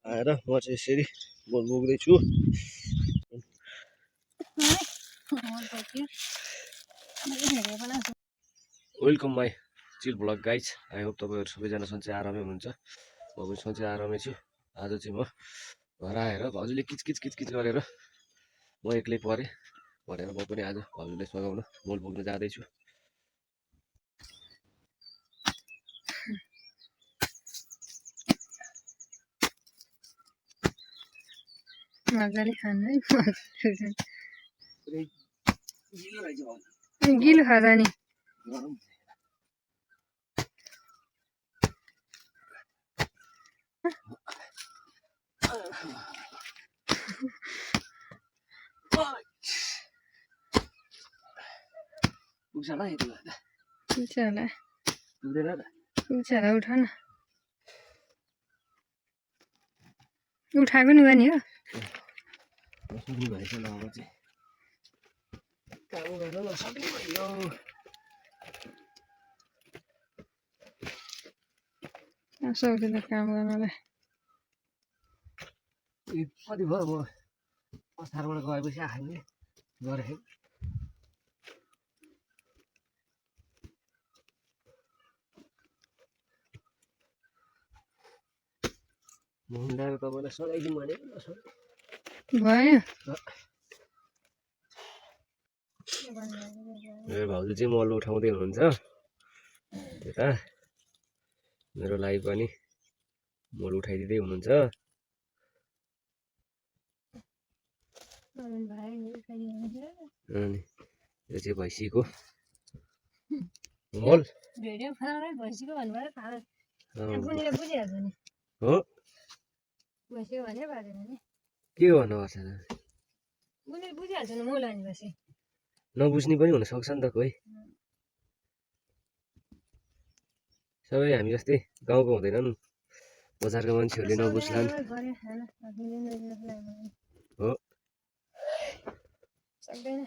आएर म चाहिँ यसरी बोल बोक्दैछु। Welcome my chill vlog guys. I hope तपाईँहरू सबैजना सन्चै आरामै हुनुहुन्छ। म पनि सन्चै आरामै छु। आज चाहिँ म घर आएर भाउजूले किचकिच गरेर म एक्लै परेँ। भनेर म पनि आज भाउजूलाई सघाउन मोल बोक्न जाँदैछु। मजाले खानु है, गिलो खाँदा नि पुग्छ होला उठा न, उठाएको नि नि हो। काम गर्न नसक्ने भयो। सक्दैन काम गर्नलाई। कति भयो म असारबाट गएपछि आखाइले गरेँ। मुन्डाको तपाईँलाई सघाइदिउँ भने भयो। मेरो भाउजू चाहिँ मल उठाउँदै हुनुहुन्छ यता। मेरो लागि पनि मल उठाइदिँदै हुनुहुन्छ। अनि यो चाहिँ भैँसीको मल भिडियो बनाउँदै भैँसीको भन्नुभयो। बुझिहाल्छ नि हो। भैँसीको भने बाजेन नि के भन्नुपर्छ बुझिहाल्छ नि मल भनेपछि। नबुझ्ने पनि हुनसक्छ नि त कोही। सबै हामी जस्तै गाउँको हुँदैनन्, बजारको मान्छेहरूले नबुझ्लान् हो। सक्दैन,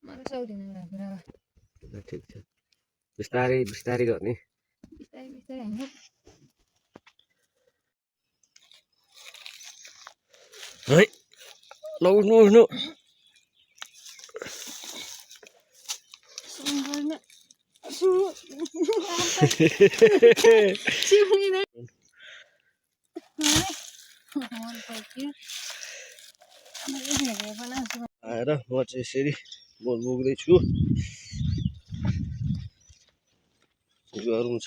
मलाई सक्दिनँ कुरा। ठिक छ, बिस्तारै बिस्तारै गर्ने। बिस्तारै बिस्तारै होइन, है ल उठ्नु उठ्नु। आएर म चाहिँ यसरी बोल बोक्दैछु। गरौँ छ